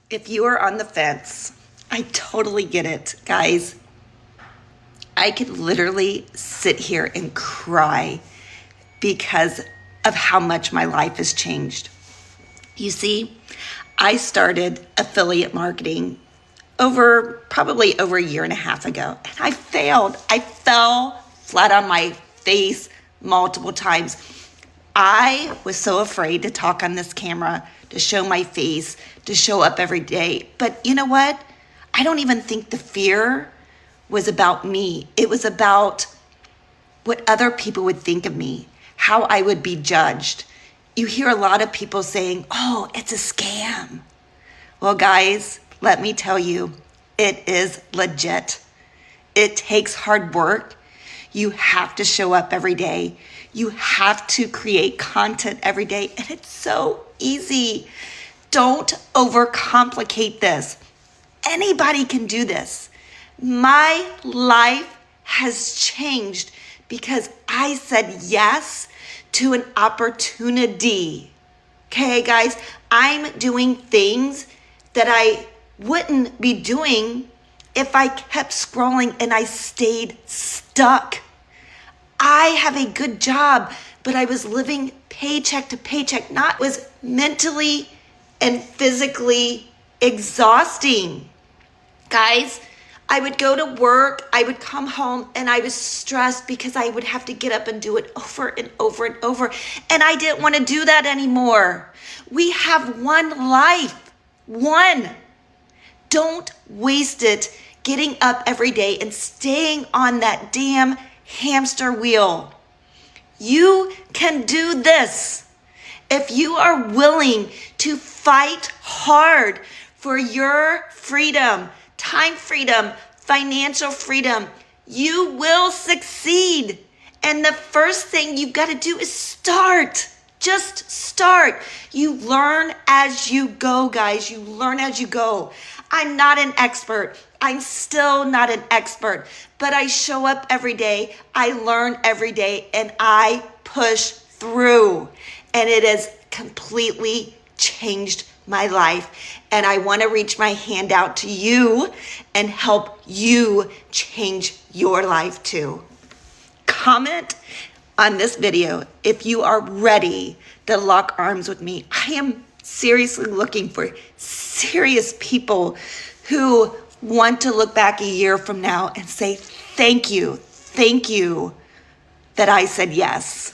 If you are on the fence, I totally get it, guys. I could literally sit here and cry because of how much my life has changed. You see, I started affiliate marketing probably over a year and a half ago, and I failed. I fell flat on my face multiple times. I was so afraid to talk on this camera, to show my face, to show up every day. But you know what? I don't even think the fear was about me. It was about what other people would think of me, how I would be judged. You hear a lot of people saying, oh, it's a scam. Well, guys, let me tell you, it is legit. It takes hard work. You have to show up every day. You have to create content every day, and it's so easy. Don't overcomplicate this. Anybody can do this. My life has changed because I said yes to an opportunity. Okay, guys, I'm doing things that I wouldn't be doing if I kept scrolling and I stayed stuck. I have a good job, but I was living paycheck to paycheck. Not was mentally and physically exhausting. Guys, I would go to work, I would come home, and I was stressed because I would have to get up and do it over and over and over. And I didn't want to do that anymore. We have one life, one. Don't waste it getting up every day and staying on that damn hamster wheel. You can do this. If you are willing to fight hard for your freedom, time freedom, financial freedom, you will succeed. And the first thing you've got to do is start. Just start. You learn as you go, guys. You learn as you go. I'm not an expert. I'm still not an expert, but I show up every day. I learn every day, and I push through. And it has completely changed my life. And I want to reach my hand out to you and help you change your life too. Comment on this video if you are ready to lock arms with me. I am seriously looking for serious people who want to look back a year from now and say, thank you that I said yes.